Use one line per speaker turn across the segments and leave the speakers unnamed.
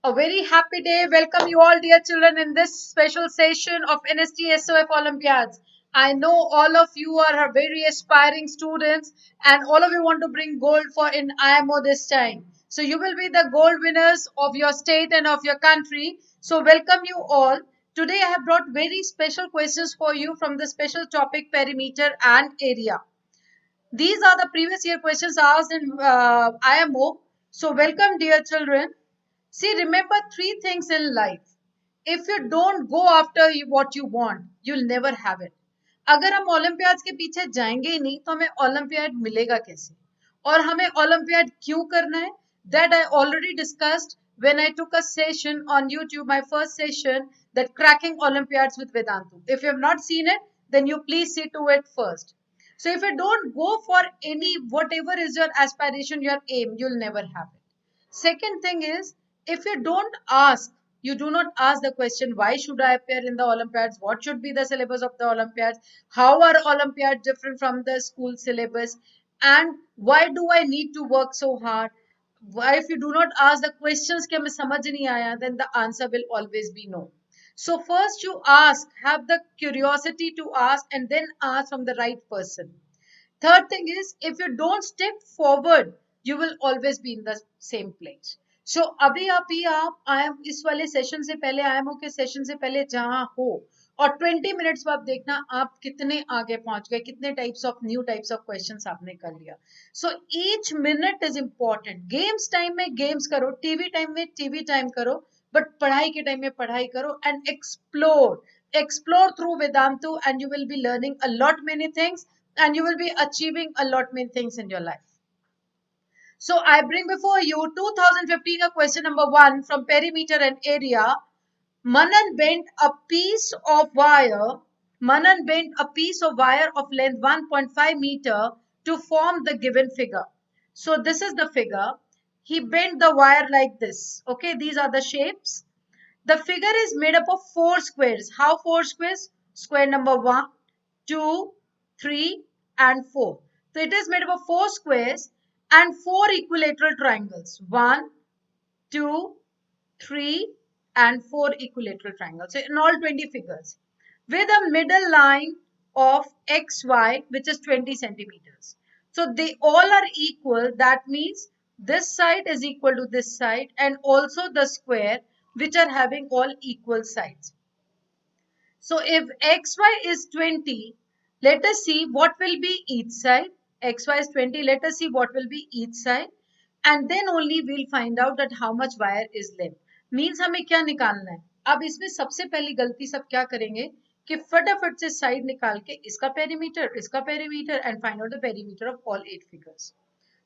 A very happy day. Welcome you all, dear children, in this special session of NST SOF Olympiads. I know all of you are very aspiring students and all of you want to bring gold for in IMO this time. So you will be the gold winners of your state and of your country. So welcome you all. Today I have brought very special questions for you from the special topic perimeter and area. These are the previous year questions asked in IMO. So welcome, dear children. See, remember three things in life. If you don't go after what you want, you'll never have it. अगर हम olympiad के पीछे जाएंगे ही नहीं तो हमें olympiad मिलेगा कैसे और हमें ओलंपियाड क्यों करना है that I already discussed when I took a session on YouTube, my first session, that cracking Olympiads with Vedantu. If you have not seen it, then you please see to it first. So if you don't go for any, whatever is your aspiration, your aim, you'll never have it. Second thing is, if you don't ask, you do not ask the question, why should I appear in the Olympiads? What should be the syllabus of the Olympiads? How are Olympiads different from the school syllabus? And why do I need to work so hard? Why, if you do not ask the questions कि हमें समझ नहीं आया, then the answer will always be no. So first you ask, have the curiosity to ask and then ask from the right person. Third thing is, if you don't step forward, you will always be in the same place. So अभी आप IM इस वाले session से पहले IMO के session से पहले जहां हो और 20 मिनट्स बाद देखना आप कितने आगे पहुंच गए, कितने न्यू टाइप्स ऑफ क्वेश्चंस आपने कर लिया. So each minute is important. Games time में गेम्स करो, टीवी टाइम में टीवी टाइम करो, बट पढ़ाई के टाइम में पढ़ाई करो and explore through Vedantu and you will be learning a lot many things and you will be achieving a lot many things in your life. So I bring before you 2015 question number 1 from perimeter and area. Manan bent a piece of wire. Manan bent a piece of wire of length 1.5 meter to form the given figure. So this is the figure. He bent the wire like this. Okay, these are the shapes. The figure is made up of 4 squares. How 4 squares? Square number 1, 2, 3 and 4. So it is made up of 4 squares and 4 equilateral triangles. 1, 2, 3 and 4 equilateral triangles. So in all 20 figures. With a middle line of xy which is 20 centimeters. So they all are equal. That means this side is equal to this side and also the square which are having all equal sides. So if xy is 20, let us see what will be each side. Xy is 20, let us see what will be each side. And then only we'll find out that how much wire is left. Means हमें क्या निकालना है. अब इसमें सबसे पहली गलती सब क्या करेंगे कि फटाफट से साइड निकाल के इसका perimeter and find out the perimeter of all 8 figures.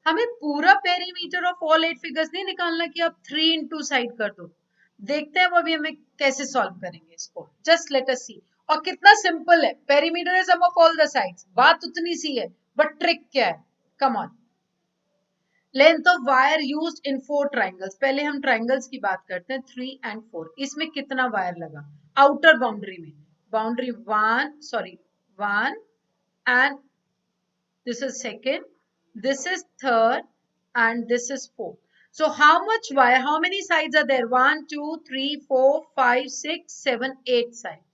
हमें पूरा पेरीमीटर ऑफ ऑल 8 फिगर्स नहीं निकालना कि आप 3 into साइड कर दो. देखते हैं वो अभी हमें कैसे सॉल्व करेंगे इसको. Just let us see. और कितना सिंपल है. Perimeter is sum of all the sides. बात उतनी सी है बट ट्रिक क्या है. Come on. Length of wire used in 4 triangles. पहले हम ट्राइंगल्स की बात करते हैं. 3 and 4. इसमें कितना वायर लगा आउटर बाउंड्री में. Boundary 1 and this is second, this is third and this is fourth. So how much wire, how many sides are there? 1, 2, 3, 4, 5, 6, 7, 8 sides.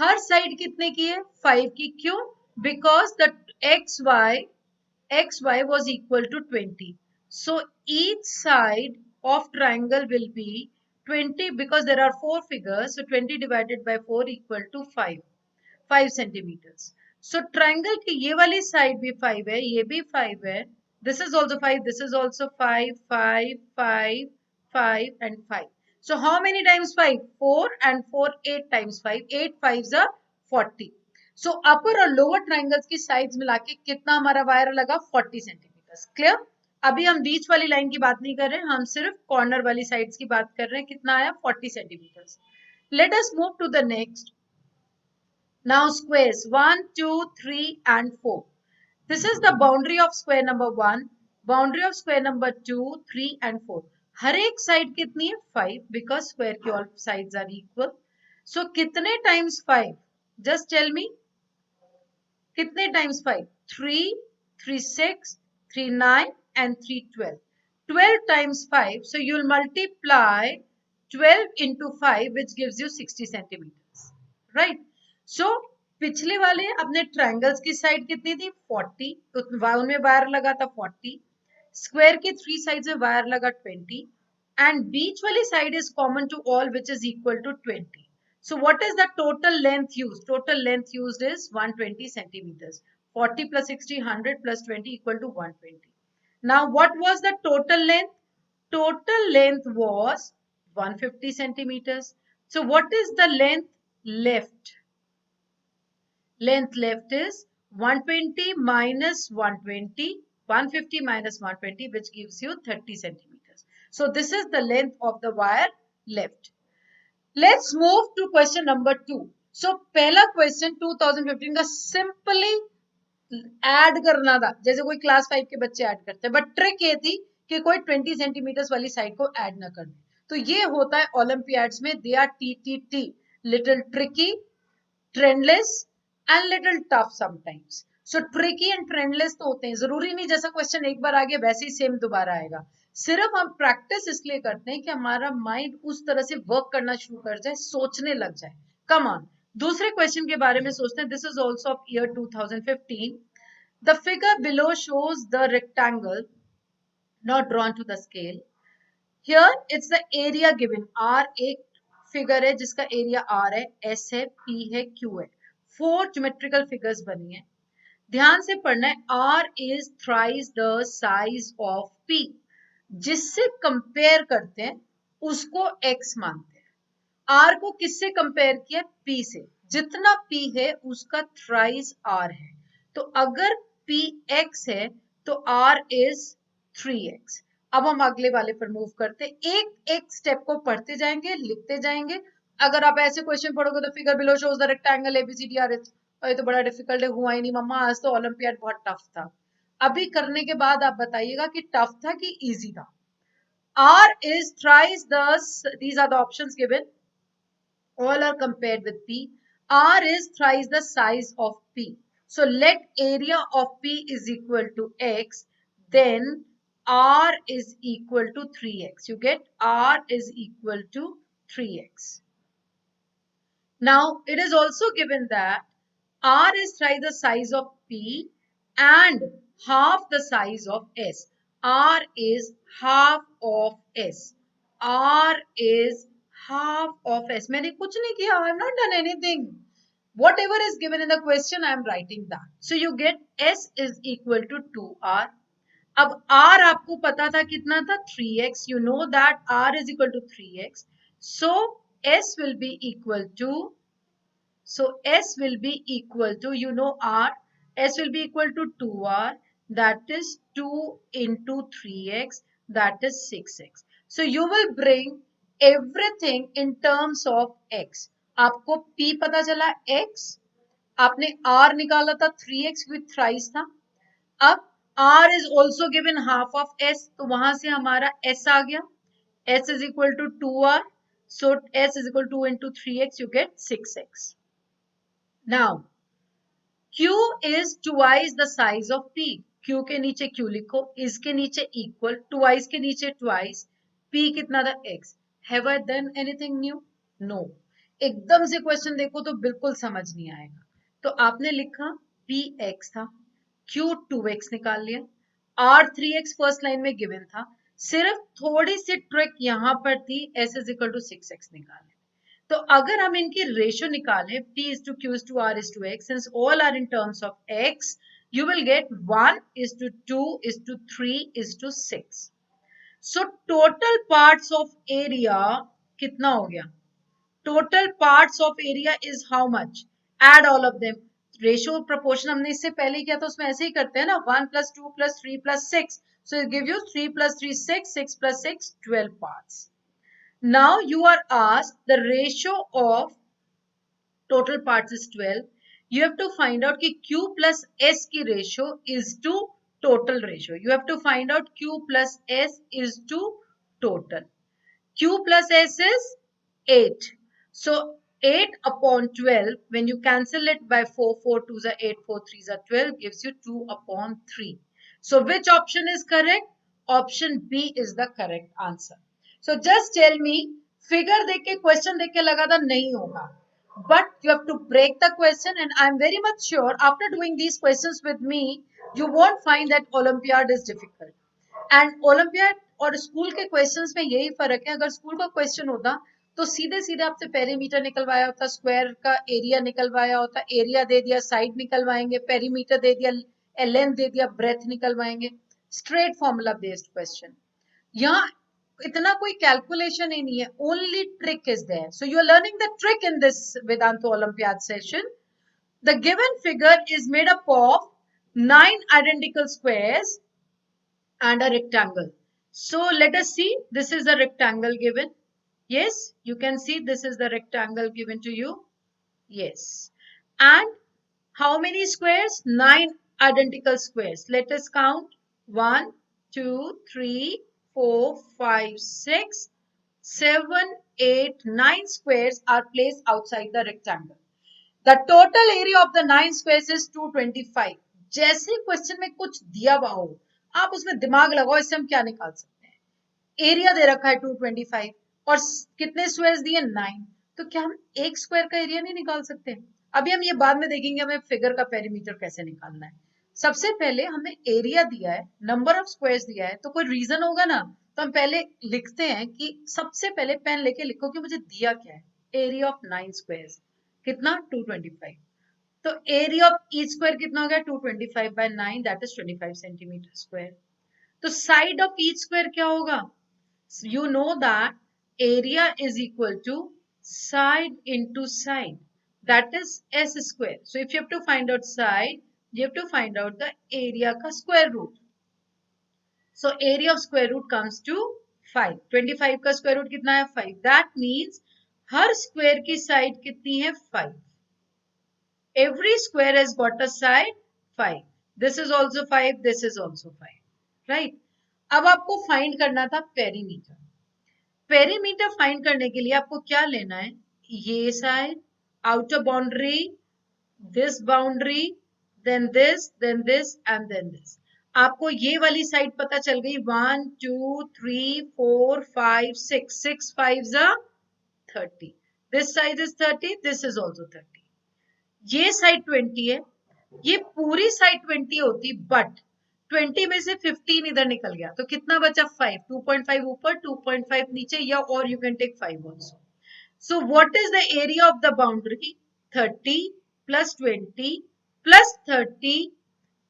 Her side कितने की है? 5 की. क्यों? Because the xy was equal to 20. So each side of triangle will be 20 because there are 4 figures. So 20 divided by 4 equal to 5 centimeters. So triangle की ये वाली side भी 5 है, ये भी 5 है. This is also 5, this is also 5, 5, 5, 5 and 5. So how many times 5? 4 and 4, 8 times 5. 8 5s are 40. So upper और lower triangles की sides मिला के कितना हमारा वायर लगा? 40 centimeters. Clear? अभी हम बीच वाली लाइन की बात नहीं कर रहे हैं, हम सिर्फ कॉर्नर वाली साइड्स की बात कर रहे हैं. कितना आया? 40 centimeters. Let us move to the next. Now squares 1, 2, 3 and 4. This is the boundary of square number 1, boundary of square number 2, 3 and 4. हर एक साइड कितनी है? 5 because square की all sides are equal. So कितने times 5? Just tell me. कितने times 5? 3, 3 6, 3 9 and 3 12. 12 times 5, so you'll multiply 12 into 5, which gives you 60 centimeters, right? So पिछले वाले अपने triangles की साइड कितनी थी 40, तो उनमें वायर लगा था 40, स्क्वायर की 3 साइड्स में वायर लगा 20, एंड बीच वाली side is common to all which is equal to 20. So what is the total length used? Total length used is 120 centimeters. 40 plus 60, 100 plus 20 equal to 120. Now what was the total length? Total length was 150 centimeters. So what is the length left? Length left is 120 minus 120, 150 minus 120, which gives you 30 centimeters. So this is the length of the wire left. Let's move to question number 2. So पहला question 2015 का simply add करना था, जैसे कोई class 5 के बच्चे add करते हैं, बट ट्रिक ये थी कि कोई 20 सेंटीमीटर्स वाली साइड को ऐड ना कर दे. तो ये होता है ओलंपियाड्स में. They are T little tricky, trendless and little tough sometimes. So tricky and trendless तो होते हैं, जरूरी नहीं जैसा क्वेश्चन एक बार आ गया वैसे ही सेम दोबारा आएगा. सिर्फ हम प्रैक्टिस इसलिए करते हैं कि हमारा माइंड उस तरह से वर्क करना शुरू कर जाए, सोचने लग जाए. कम ऑन, दूसरे क्वेश्चन के बारे में सोचते हैं. This is also of year 2015. The figure below shows the rectangle not drawn to the scale. Here it's the area given. R एक फिगर है जिसका एरिया R है, S है, P है, Q है. 4 ज्योमेट्रिकल फिगर्स बनी है. ध्यान से पढ़ना है. R is thrice the size of P. जिससे कंपेयर करते हैं उसको X मानते हैं. R को किससे कंपेयर किया? P से. जितना P है उसका थ्राइस R है. तो अगर Px है तो R is 3x. अब हम अगले वाले पर मूव करते, एक एक स्टेप को पढ़ते जाएंगे, लिखते जाएंगे. अगर आप ऐसे क्वेश्चन पढ़ोगे तो figure below shows the rectangle ABCDRH, ये तो बड़ा डिफिकल्ट है, हुआ ही नहीं मम्मा, आज तो ओलंपियाड बहुत टफ था. अभी करने के बाद आप बताइएगा कि टफ था कि इजी था. R is thrice the, these are the options given, all are compared with P. R is thrice the size of P. So let area of P is equal to X, then R is equal to 3x. You get R is equal to 3x. Now it is also given that R is thrice the size of P and half the size of S. R is half of S. R is half of S. मैंने कुछ नहीं किया. I have not done anything. Whatever is given in the question, I am writing that. So you get S is equal to 2R. अब R आपको पता था कितना था? 3x. You know that R is equal to 3x. So S will be equal to, you know R, S will be equal to 2R, that is 2 into 3x, that is 6x. So you will bring everything in terms of x. आपको P पता चला x, आपने R निकाला था 3x with thrice था. अब R is also given half of S, तो वहां से हमारा S आ गया. S is equal to 2R, so S is equal to 2 into 3x, you get 6x. Now Q is twice the size of P. Q के नीचे Q लिखो, इसके नीचे equal, twice के नीचे twice, P कितना था? X. Have I done anything new? No. एकदम से क्वेश्चन देखो तो बिल्कुल समझ नहीं आएगा. तो आपने लिखा Px था, Q 2x निकाल लिया, R 3x फर्स्ट लाइन में गिवन था. सिर्फ थोड़ी सी ट्रिक यहां पर थी, S is equal to 6x निकालने. तो अगर हम इनकी रेशियो निकालें, P is to Q is to R is to X, since all are in terms of X, you will get 1 is to 2 is to 3 is to 6. So total parts of area कितना हो गया? Total parts of area is how much? Add all of them. Ratio proportion हमने इससे पहले किया था, उसमें ऐसे ही करते हैं ना, 1 plus 2 plus 3 plus 6. So it gives you 3 plus 3 6, 6 plus 6 12 parts. Now you are asked the ratio of total parts is 12. You have to find out कि Q plus S की ratio is to total ratio. You have to find out Q plus S is to total. Q plus S is 8. So 8 upon 12, when you cancel it by 4, 4 2s are 8, 4 3s are 12, gives you 2 upon 3. So which option is correct? Option B is the correct answer. So just tell me, figure देख के question देख के लगा था नहीं होगा, but you have to break the question, and I'm very much sure after doing these questions with me you won't find that Olympiad is difficult. And olympiad और school के क्वेश्चंस में यही फर्क है. अगर स्कूल का क्वेश्चन होता तो सीधे सीधे आपसे पेरीमीटर निकलवाया होता, स्क्वायर का एरिया निकलवाया होता, एरिया दे दिया, साइड निकलवाएंगे, पेरीमीटर दे दिया, लेंथ दे दिया, ब्रेथ निकलवाएंगे. Straight formula based question. यहाँ इतना कोई कैलकुलेशन ही नहीं है, only trick is there. So you are learning the trick in this Vedantu olympiad session. The given figure is made up of 9 identical squares and a rectangle. So let us see, this is the rectangle given. Yes, you can see this is the rectangle given to you. Yes. And how many squares? 9 identical squares. Let us count. 1, 2, 3, 4, 5, 6, 7, 8, 9 squares are placed outside the rectangle. The total area of the 9 squares is 225. जैसे question में कुछ दिया हुआ हो, आप उसमें दिमाग लगाओ, इससे हम क्या निकाल सकते हैं. एरिया दे रखा है 225 और कितने स्क्वायर्स दिए 9, तो क्या हम एक स्क्वायर का एरिया नहीं निकाल सकते? अभी हम ये बाद में देखेंगे हमें फिगर का पेरीमीटर कैसे निकालना है. सबसे पहले हमें एरिया दिया है, नंबर ऑफ स्क्वायर्स दिया है, तो कोई रीजन होगा ना, तो हम पहले लिखते हैं कि सबसे पहले पेन लेके लिखो कि मुझे दिया क्या है. एरिया ऑफ 9 स्क्वायर्स कितना 225. तो एरिया ऑफ ईच स्क्वायर कितना हो गया 225 by 9, that is 25 centimetre square. तो साइड ऑफ ईच स्क्वायर क्या होगा? You know that area is equal to side into side, that is S square. So if you have to find out side, you have to find out the area का square root. So area of square root comes to 5. 25 का square root कितना है 5. That means her square की side कितनी है 5. Every square has got a side 5. This is also 5. This is also 5. Right? अब आपको find करना था perimeter. Perimeter find करने के लिए आपको क्या लेना है? ये side, outer boundary, this boundary, then this, then this and then this. आपको ये वाली साइड पता चल गई 1 2 3 4 5 6. 6 5s are 30. This side is 30. This is also 30. ये साइड 20 है, ये पूरी साइड 20 होती, बट 20 में से 15 इधर निकल गया, तो कितना बचा 5. 2.5 ऊपर 2.5 नीचे, या और you can take 5 also. So what is the area of the boundary? 30 plus 20 plus 30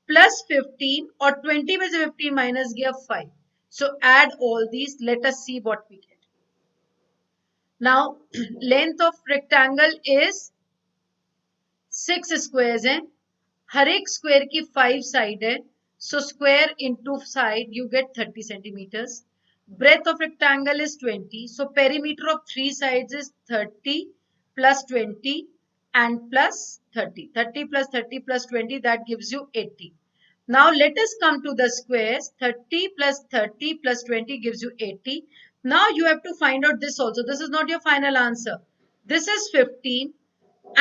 plus 15, और 20 में से 15 माइनस गया 5. So add all these, let us see what we get. Now length of rectangle is 6 squares हैं, हर एक square की 5 side है, so square into side you get 30 centimetres. Breadth of rectangle is 20, so perimeter of 3 sides is 30 plus 20 and plus 30. 30 plus 30 plus 20, that gives you 80. Now let us come to the squares. 30 plus 30 plus 20 gives you 80. Now you have to find out this also. This is not your final answer. This is 15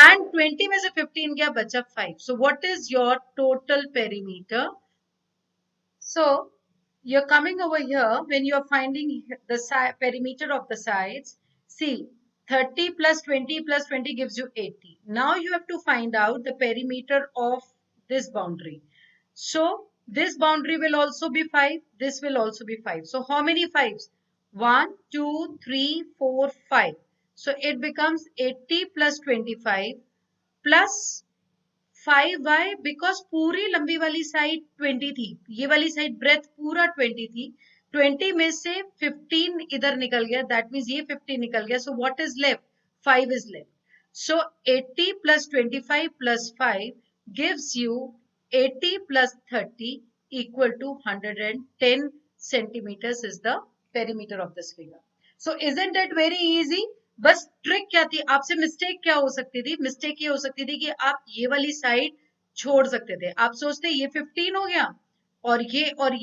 and 20 में से 15 गया बचा 5. So what is your total perimeter? So you're coming over here when you're finding the perimeter of the sides. See, 30 plus 20 plus 20 gives you 80. Now you have to find out the perimeter of this boundary. So this boundary will also be 5. This will also be 5. So how many 5s? 1, 2, 3, 4, 5. So it becomes 80 plus 25 plus 5. Why? Because पूरी लंबी वाली side 20 थी, ये वाली side breath पूरा 20 थी, 20 में से 15 इधर निकल गया, दैट मीन्स ये 15 निकल गया. सो what is left? 5 is left. So 80 plus 25 plus 5 gives you 80 plus 30 equal to 110 centimeters is the perimeter of this figure. So isn't it very easy? बस ट्रिक क्या थी, आपसे मिस्टेक क्या हो सकती थी? मिस्टेक ये हो सकती थी कि आप ये वाली साइड छोड़ सकते थे. आप सोचते ये 15 हो गया और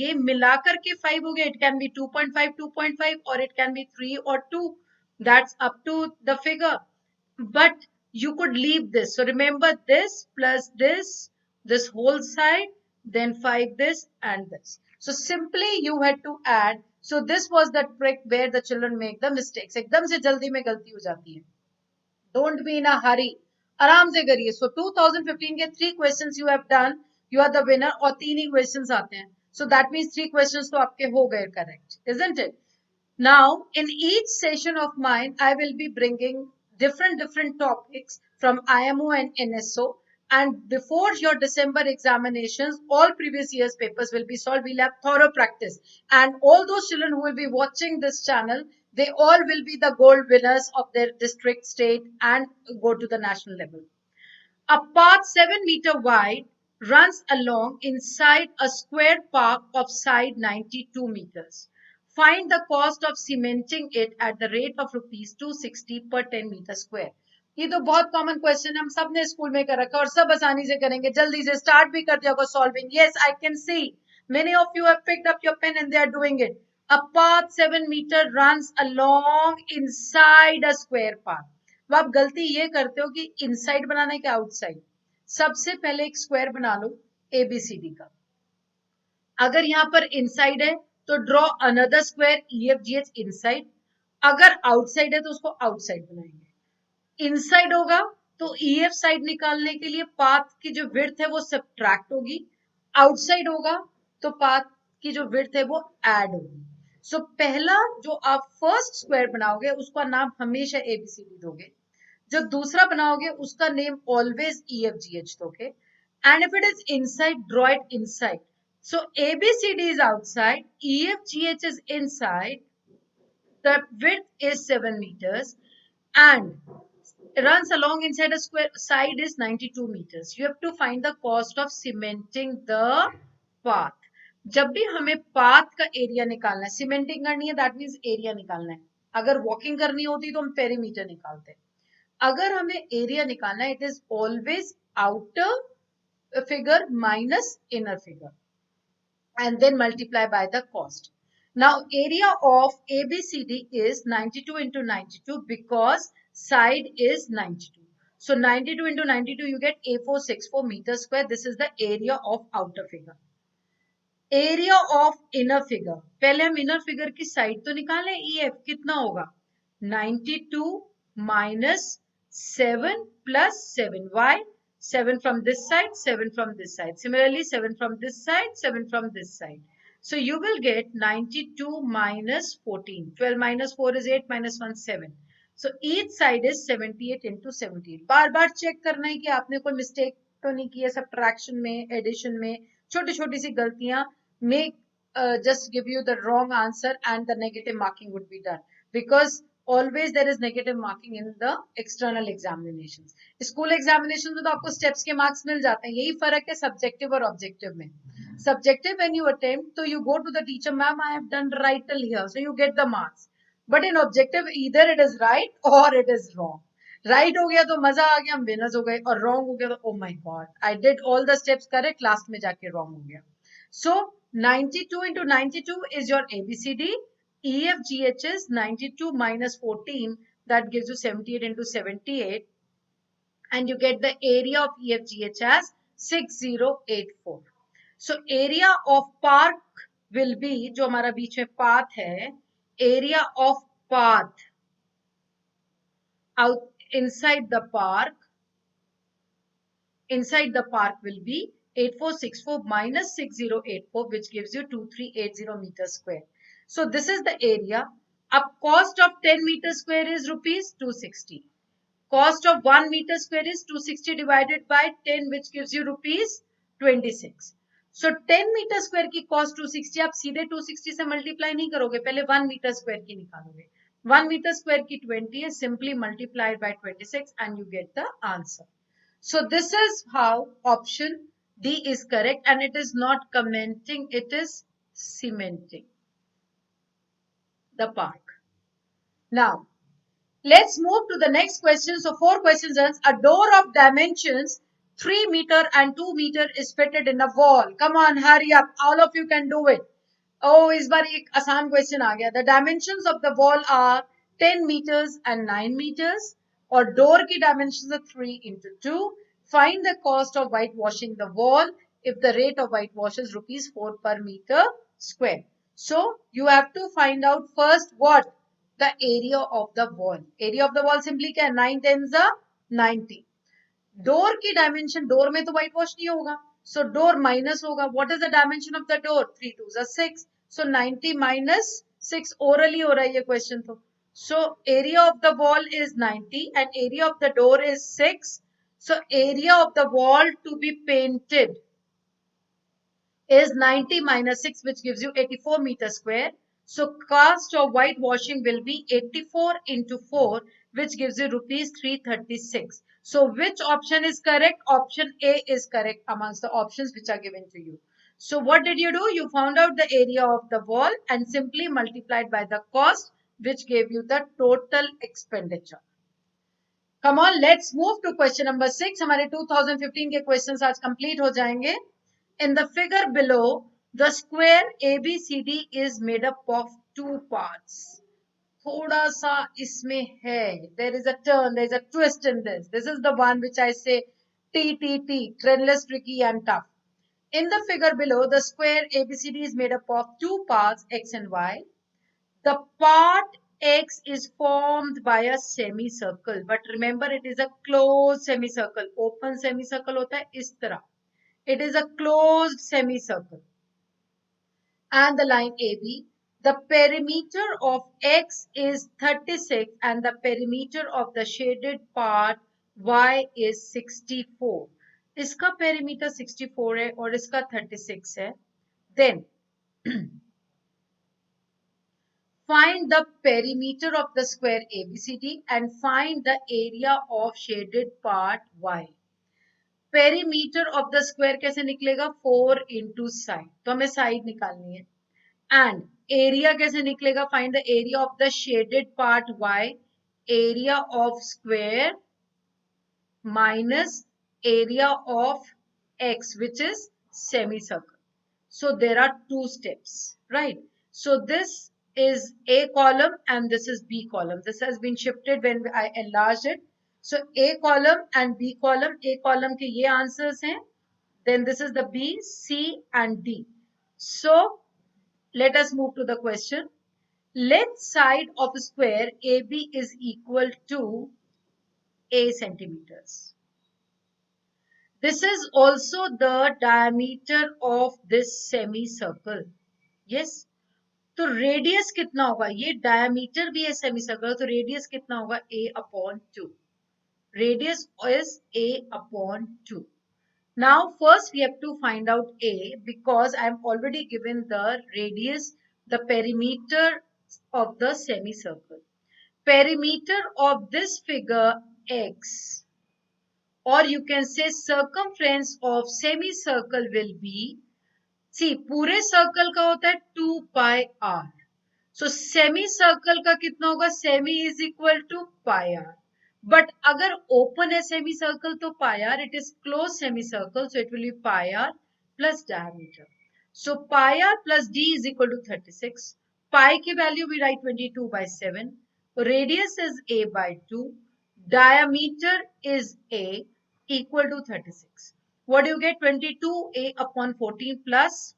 ये मिलाकर के 5 हो गया. इट कैन बी 2.5 2.5 और इट कैन बी 3 और 2. That's up to the figure, but you could leave this. So remember this plus this whole side, then 5 this and this. So simply you had to add. So this was the trick where the children make the mistakes. एकदम से जल्दी में गलती हो जाती है. Don't be in a hurry. आराम से करिए. So 2015 के 3 questions you have done. You are the winner. और 3 ही questions आते हैं. So that means 3 questions तो आपके हो गए correct, isn't it? Now, in each session of mine, I will be bringing different topics from IMO and NSO. And before your December examinations, all previous year's papers will be solved. We'll have thorough practice. And all those children who will be watching this channel, they all will be the gold winners of their district, state, and go to the national level. A path 7-meter wide runs along inside a square park of side 92 meters. Find the cost of cementing it at the rate of rupees 260 per 10 meter square. ये तो बहुत common question हम सब ने school में कर रखा और सब आसानी से करेंगे. जल्दी से स्टार्ट भी कर दिया होगा solving. Yes, I can see many of you have picked up your pen and they are doing it. A path 7 meter runs along inside a square park. अब आप गलती ये करते हो कि इनसाइड बनाना है कि आउटसाइड. सबसे पहले एक स्क्वायर बना लो एबीसीडी का. अगर यहां पर इनसाइड है तो ड्रॉ अनदर स्क्वायर ईएफजीएच इनसाइड. अगर आउटसाइड है तो उसको आउटसाइड बनाएंगे. इनसाइड होगा तो ईएफ साइड निकालने के लिए पाथ की जो विड्थ है वो सब्ट्रैक्ट होगी. आउटसाइड होगा तो पाथ की जो विड्थ है वो ऐड होगी. सो पहला जो आप फर्स्ट स्क्वायर बनाओगे उसका नाम हमेशा एबीसीडी दोगे. जो दूसरा बनाओगे उसका नेम ऑलवेज ईएफजीएच दोगे. And if it is inside draw it inside. So ABCD is outside, EFGH is inside, the width is 7 meters and runs along inside a square, side is 92 meters. You have to find the cost of cementing the path. जब भी हमें path का area निकालना है, cementing करनी है, that means area निकालना है. अगर वॉकिंग करनी होती तो हम पेरीमीटर निकालते हैं. अगर हमें एरिया निकालना है, it is always outer figure minus inner figure and then multiply by the cost. Now area of ABCD is 92 into 92 because side is 92. So 92 into 92 you get A464 meter square. This is the area of outer figure. Area of inner figure. पहले हम inner figure की side तो निकालें. EF कितना होगा? 92 minus 7 plus 7. Why? 7 from this side, 7 from this side. Similarly 7 from this side, 7 from this side. So you will get 92 minus 14. 12 minus 4 is 8 minus 1 7. So each side is 78 into 78. बार बार check करना है कि आपने कोई mistake तो नहीं की है सब्ट्रैक्शन में, एडिशन में. छोटी छोटी सी गलतियां make just give you the wrong answer and the negative marking would be done because always there is negative marking in the external examinations. School examinations में तो आपको steps के marks मिल जाते हैं. यही फर्क है subjective और objective में. Subjective when you attempt, so you go to the teacher, ma'am, I have done right till here, so you get the marks. But in objective, either it is right or it is wrong. Right हो गया तो मजा आ गया, हम winners हो गए, और wrong हो गया तो oh my god, I did all the steps correct, last में जाके wrong हो गया. So 92 into 92 is your ABCD. EFGH is 92 minus 14, that gives you 78 into 78, and you get the area of EFGH as 6084. So area of park will be, जो हमारा बीच में path है, area of path out inside the park will be 8464 minus 6084, which gives you 2380 meter square. So this is the area. Up cost of 10 meter square is rupees 260. Cost of 1 meter square is 260 divided by 10, which gives you rupees 26. So 10 metre square की cost 260, आप सीधे 260 से multiply नहीं करोगे, पहले 1 metre square की निकालोगे. 1 metre square की 20 है, simply multiplied by 26 and you get the answer. So this is how option D is correct, and it is not commenting, it is cementing the park. Now let's move to the next question. So 4 questions. A door of dimensions 3 meter and 2 meter is fitted in a wall. Come on, hurry up. All of you can do it. Oh, इस बार एक आसान question आ गया. The dimensions of the wall are 10 meters and 9 meters. और door की dimensions are 3 into 2. Find the cost of whitewashing the wall if the rate of whitewash is rupees 4 per meter square. So you have to find out first what? The area of the wall. Area of the wall simply क्या है? 9 tens are 90. Door की dimension, door में तो whitewash नहीं होगा, so door minus होगा. What is the dimension of the door? 3 2 6. So 90 minus 6 orally हो रहा है ये क्वेश्चन तो. So area of the wall is 90 and area of the door is 6. So area of the wall to be painted is 90 minus 6, which gives you 84 meters square. So cost of whitewashing will be 84 into 4, which gives you rupees 336. So which option is correct? Option A is correct amongst the options which are given to you. So what did you do? You found out the area of the wall and simply multiplied by the cost, which gave you the total expenditure. Come on, let's move to question number 6. हमारे 2015 के questions आज complete हो जाएंगे. In the figure below, the square ABCD is made up of two parts. थोड़ा सा इसमें है. There is a turn, there is a twist in this. This is the one which I say TTT, trendless, tricky and tough. In the figure below, the square ABCD is made up of two parts, X and Y. The part X is formed by a semicircle. But remember, it is a closed semicircle. Open semicircle होता है इस तरह. It is a closed semicircle. And the line AB, the perimeter of X is 36 and the perimeter of the shaded part Y is 64. इसका perimeter 64 है और इसका 36 है. Then find the perimeter of the square ABCD and find the area of shaded part Y. Perimeter of the square कैसे निकलेगा? 4 into side, तो हमें side निकालनी है. एंड एरिया कैसे निकलेगा? Find the area of the shaded part y. Area of square minus area of x, which is semicircle. So there are two steps, right? So this is A column and this is B column. This has been shifted when I enlarged it. So A column and B column. A column के ये answers हैं. Then this is the B, C and D. So let us move to the question. Length side of square AB is equal to A centimeters. This is also the diameter of this semicircle. Yes. तो radius कितना होगा? ये diameter भी है semicircle, तो radius कितना होगा? A upon 2. Radius is A upon 2. Now first we have to find out A, because I am already given the radius, the perimeter of the semicircle. Perimeter of this figure X, or you can say circumference of semicircle will be, see पूरे circle का होता है 2 pi r. So semicircle का कितना होगा? Semi is equal to pi r. But अगर open है semicircle तो pi r. It is closed semicircle, so it will be pi r plus diameter. So pi r plus d is equal to 36. Pi की value we write 22 by 7. Radius is a by 2. Diameter is a equal to 36. What do you get? 22a upon 14 plus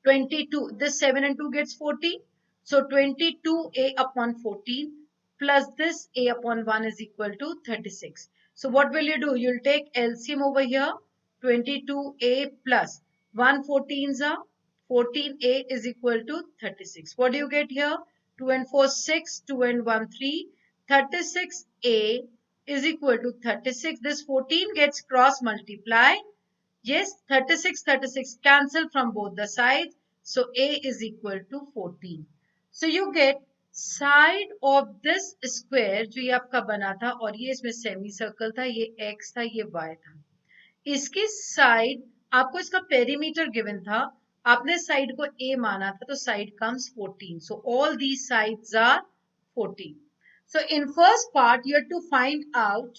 22. This 7 and 2 gets 14. So 22a upon 14 plus this a upon 1 is equal to 36. So what will you do? You'll take LCM over here. 22a plus 1 14s are 14a is equal to 36. What do you get here? 2 and 4 6, 2 and 1 3. 36a is equal to 36. This 14 gets cross multiplied. Yes, 36 36 cancel from both the sides. So a is equal to 14. So you get side of this square जो ये आपका बना था और ये इसमें semi circle था, ये x था, ये y था. इसकी साइड आपको इसका पेरीमीटर गिवन था, आपने साइड को a माना था, तो side comes 14. So all these sides are 14. So in first part you have to find out.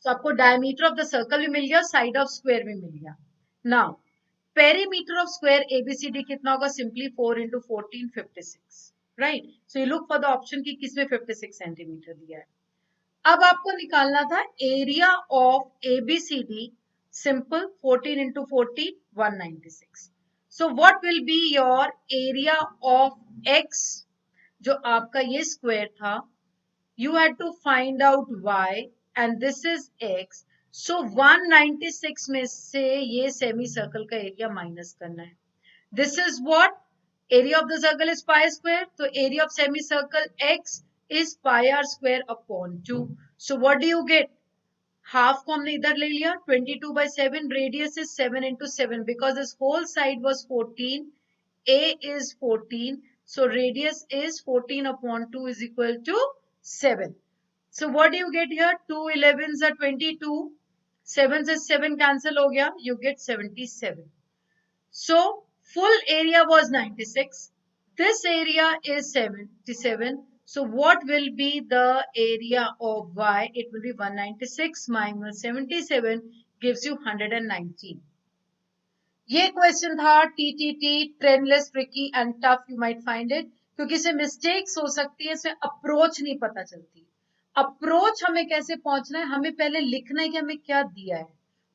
So आपको diameter of the circle भी मिल गया, side of square भी मिल गया. Now perimeter of square ABCD कितना होगा? Simply 4 into 14 56. Right? So you look for the option कि किसमें 56 centimetre दिया है. अब आपको निकालना था area of ABCD. Simple, 14 into 14 196. So what will be your area of x, जो आपका ये स्क्वायर था, you had to find out y and this is x. So 196 में से ये सेमी सर्कल का एरिया माइनस करना है. This is what area of the circle is pi square. So area of semicircle x is pi r square upon 2. So what do you get? Half को हमने इधर ले लिया, 22/7. Radius is 7 into 7 because this whole side was 14. A is 14. So radius is 14 upon 2 is equal to 7. So what do you get here? 2 11s are 22. 7 से 7 cancel हो गया. You get 77. So full area was 96. This area is 77. So what will be the area of y? It will be 196 minus 77 gives you 119. ये question था TTT, trendless, tricky and tough. You might find it, क्योंकि इसे mistakes हो सकती है, इसे approach नहीं पता चलती. अप्रोच हमें कैसे पहुंचना है, हमें पहले लिखना है कि हमें क्या दिया है.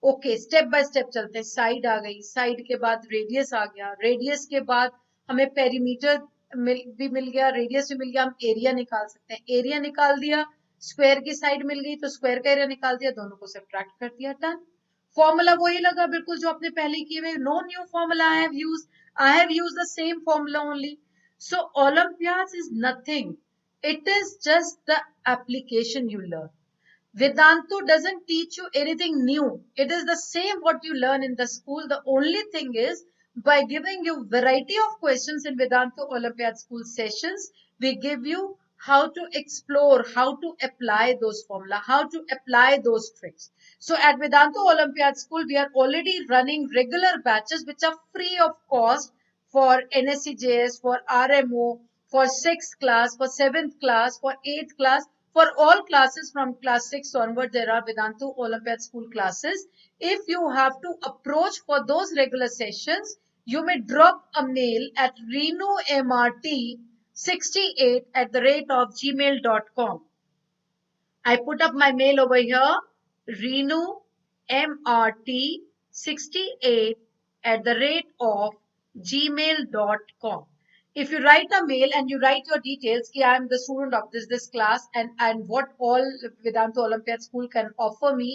ओके, स्टेप बाय स्टेप चलते हैं. साइड आ गई, साइड के बाद रेडियस आ गया, रेडियस के बाद हमें पेरीमीटर भी मिल गया, रेडियस भी मिल गया. हम एरिया निकाल सकते हैं, एरिया निकाल दिया, स्क्वायर की साइड मिल गई तो स्क्वायर का एरिया निकाल दिया, दोनों को सब्ट्रैक्ट कर दिया, डन. फॉर्मूला वही लगा बिल्कुल जो आपने पहले किए हुए. No new formula I have used the same formula only. So olympiads is nothing, it is just the application you learn. Vedantu doesn't teach you anything new. It is the same what you learn in the school. The only thing is, by giving you variety of questions in Vedantu Olympiad school sessions, we give you how to explore, how to apply those formula, how to apply those tricks. So at Vedantu Olympiad school, we are already running regular batches which are free of cost for NSCJS, for RMO, for 6th class, for 7th class, for 8th class, for all classes from class 6 onward. There are Vedantu Olympiad school classes. If you have to approach for those regular sessions, you may drop a mail at renumrt68@gmail.com. I put up my mail over here, renumrt68@gmail.com. If you write a mail and you write your details, I am the student of this class, and what all Vedantu Olympiad School can offer me,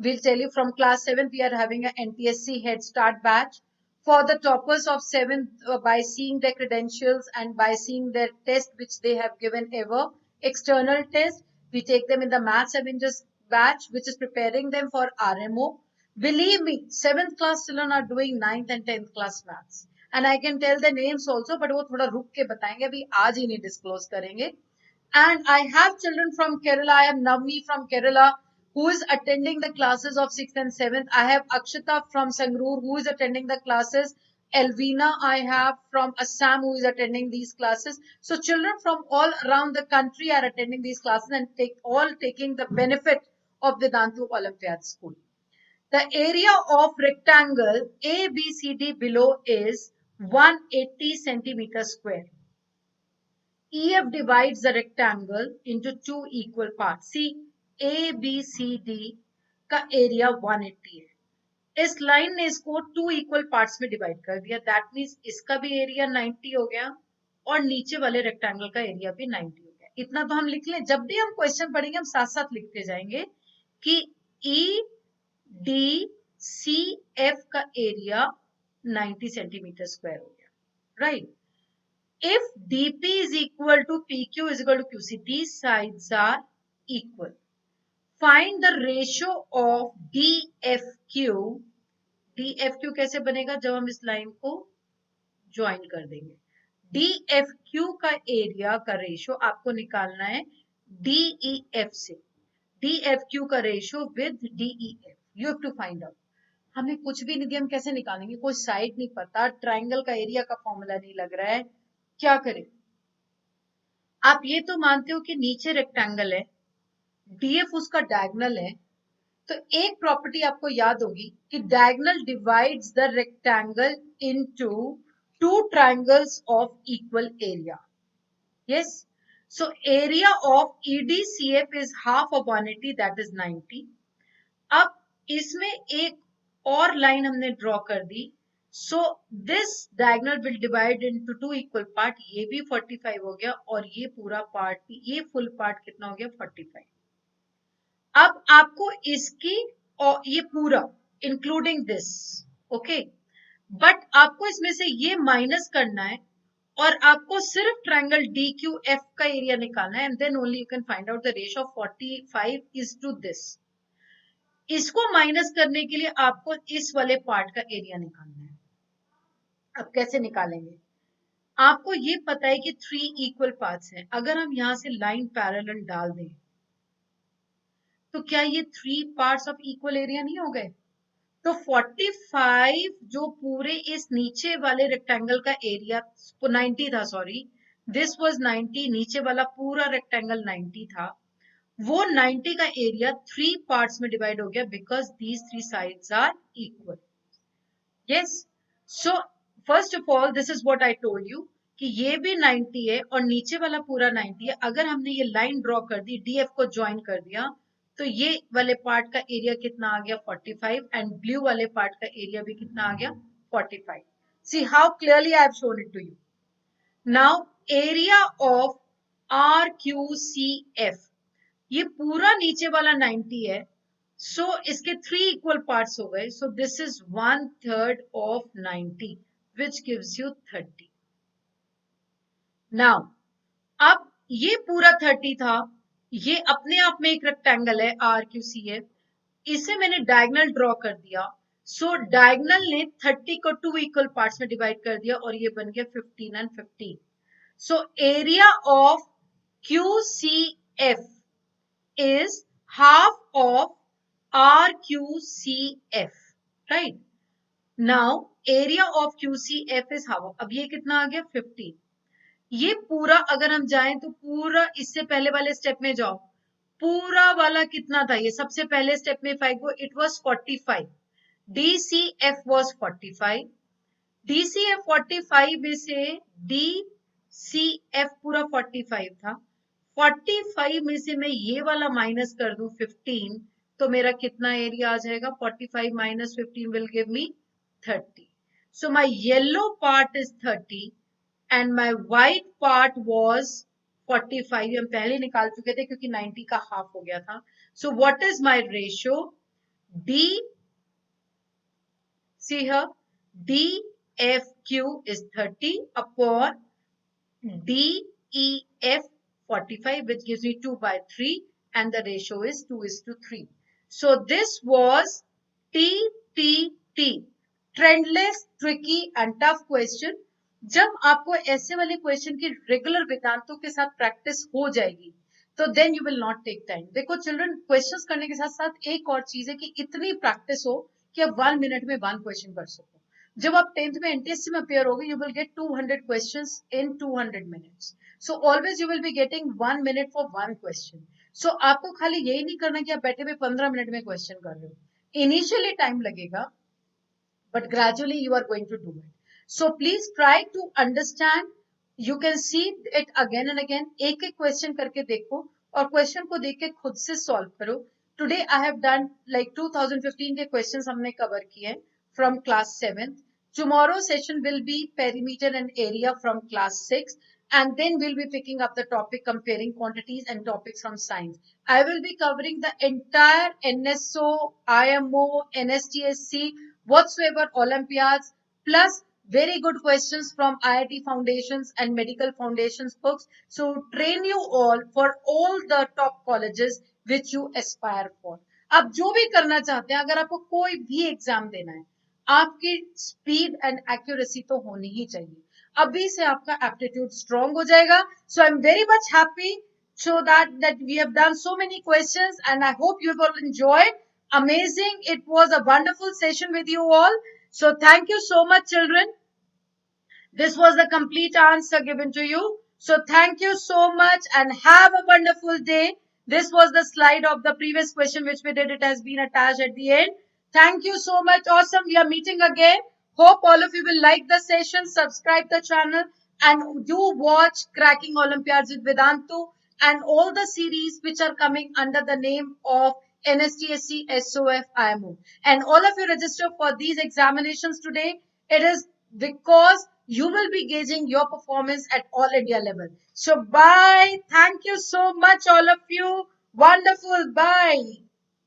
we'll tell you. From class 7, we are having an NTSC Head Start batch. For the toppers of 7th, by seeing their credentials and by seeing their test which they have given ever, external test, we take them in the Maths Avengers batch, which is preparing them for RMO. Believe me, 7th class children are doing 9th and 10th class maths. And I can tell the names also, but वो थोड़ा रुक के बताएंगे, अभी आज ही नहीं disclose करेंगे. And I have children from Kerala. I am Navni from Kerala, who is attending the classes of 6th and 7th. I have Akshita from Sangrur, who is attending the classes. Elvina I have from Assam, who is attending these classes. So children from all around the country are attending these classes and taking the benefit of Vedantu Olympiad School. The area of rectangle ABCD below is 180 centimeter square. EF divides the rectangle into two equal parts. See, ABCD का area 180 है. इस line ने इसको 2 equal parts में divide कर दिया. That means इसका भी एरिया 90 हो गया और नीचे वाले रेक्टेंगल का एरिया भी 90 हो गया. इतना तो हम लिख लें, जब भी हम क्वेश्चन पढ़ेंगे हम साथ साथ लिखते जाएंगे कि EDCF का एरिया 90 सेंटीमीटर स्क्वायर हो गया. Right. If DP is equal to PQ is equal to QC, these sides are equal. Find the ratio of DFQ. DFQ कैसे बनेगा जब हम इस लाइन को ज्वाइन कर देंगे. DFQ का एरिया का रेशियो आपको निकालना है DEF से. DFQ का ratio with DEF. You have to find out. हमें कुछ भी नहीं दिया, हम कैसे निकालेंगे? कोई साइड नहीं पता, ट्राइंगल का एरिया का फॉर्मूला नहीं लग रहा है, क्या करें? आप ये तो मानते हो कि नीचे रेक्टेंगल है, डीएफ उसका डायगोनल है, तो एक प्रॉपर्टी आपको याद होगी कि diagonal divides the rectangle into two triangles of equal area. Yes. So area of EDCF is half of 180, that is 90. अब इसमें एक और लाइन हमने ड्रॉ कर दी. So this diagonal will divide into two equal part. ये भी 45 हो गया और ये पूरा पार्ट भी, ये फुल पार्ट कितना हो गया 45. अब आपको इसकी और ये पूरा इंक्लूडिंग दिस, ओके, बट आपको इसमें से ये माइनस करना है और आपको सिर्फ ट्रायंगल डी क्यू एफ का एरिया निकालना है, and then only you can find out the ratio of 45 is to this. इसको माइनस करने के लिए आपको इस वाले पार्ट का एरिया निकालना है. अब कैसे निकालेंगे? आपको ये पता है कि 3 इक्वल पार्ट्स हैं. अगर हम यहां से लाइन पैरेलल डाल दें तो क्या ये 3 पार्ट्स ऑफ इक्वल एरिया नहीं हो गए? तो 45 जो पूरे इस नीचे वाले रेक्टेंगल का एरिया 90 था, सॉरी दिस वाज 90, नीचे वाला पूरा रेक्टेंगल 90 था, वो 90 का एरिया 3 पार्ट्स में डिवाइड हो गया because these 3 sides are equal. Yes, so first of all this is what I told you कि ये भी 90 है और नीचे वाला पूरा 90 है. अगर हमने ये लाइन ड्रॉ कर दी, डीएफ को ज्वाइन कर दिया, तो ये वाले पार्ट का एरिया कितना आ गया 45 एंड ब्लू वाले पार्ट का एरिया भी कितना आ गया 45. See how clearly I have shown it to you. Now area of R Q C F, ये पूरा नीचे वाला 90 है, सो इसके 3 इक्वल पार्ट्स हो गए. So this is 1/3 of 90 which gives you 30. Now अब ये पूरा 30 था, ये अपने आप में एक रेक्टेंगल है आर क्यू सी एफ, इसे मैंने डायगोनल ड्रॉ कर दिया. सो डायगोनल ने 30 को 2 इक्वल पार्ट्स में डिवाइड कर दिया और ये बन गया 15 and 15. So area of Q C F is half of RQCF, right? Now area of QCF is half. अब ये कितना आ गया 50. ये पूरा अगर हम जाएं तो पूरा इससे पहले वाले स्टेप में जाओ, पूरा वाला कितना था? ये सबसे पहले स्टेप में 5 को it was 45. DCF was 45. DCF 45 में से DCF पूरा 45 था. 45 में से मैं ये वाला माइनस कर दूं 15, तो मेरा कितना एरिया आ जाएगा? 45 minus 15 will give me 30. So my yellow part is 30 and my white part was 45. हम पहले निकाल चुके थे क्योंकि 90 का हाफ हो गया था. So what is my ratio? D, see here, DFQ is 30 upon DEF 45, which gives me 2/3, and the ratio is 2:3. So this was TTT, trendless, tricky and tough question. जब आपको ऐसे वाले क्वेश्चन की रेगुलर वेदांतों के साथ प्रैक्टिस हो जाएगी तो then you will not take time. देखो चिल्ड्रन, क्वेश्चंस करने के साथ साथ एक और चीज है कि इतनी प्रैक्टिस हो कि आप 1 मिनट में 1 क्वेश्चन कर सको. जब आप 10th में एनटीएससी में अपेयर होगे, you will get 200 questions in 200 minutes. So always you will be getting 1 minute for 1 question. So आपको खाली यही नहीं करना कि आप बैठे हुए 15 मिनट में क्वेश्चन कर रहे हो. Initially टाइम लगेगा, but gradually you are going to do it. So please try to understand. You can see it again and again. एक एक क्वेश्चन करके देखो और क्वेश्चन को देख के खुद से सॉल्व करो. Today I have done like 2015 के क्वेश्चंस हमने कवर किए from class 7th. Tomorrow session will be perimeter and area from class 6. And then we'll be picking up the topic comparing quantities and topics from science. I will be covering the entire NSO, IMO, NSTSC, whatsoever Olympiads, plus very good questions from IIT Foundations and Medical Foundations books. So train you all for all the top colleges which you aspire for. आप जो भी करना चाहते हैं, अगर आपको कोई भी एग्जाम देना है, आपकी स्पीड एंड एक्यूरेसी तो होनी ही चाहिए. अभी से आपका एप्टीट्यूड स्ट्रॉन्ग हो जाएगा. So I am very much happy so that we have done so many questions and I hope you will enjoy. Amazing. It was a wonderful session with you all. So thank you so much, children. This was the complete answer given to you. So thank you so much and have a wonderful day. This was the slide of the previous question which we did. It has been attached at the end. Thank you so much. Awesome. We are meeting again. Hope all of you will like the session, subscribe the channel and do watch Cracking Olympiads with Vedantu and all the series which are coming under the name of NSTSC SOF IMO. And all of you register for these examinations today. It is because you will be gauging your performance at all India level. So bye. Thank you so much, all of you. Wonderful. Bye.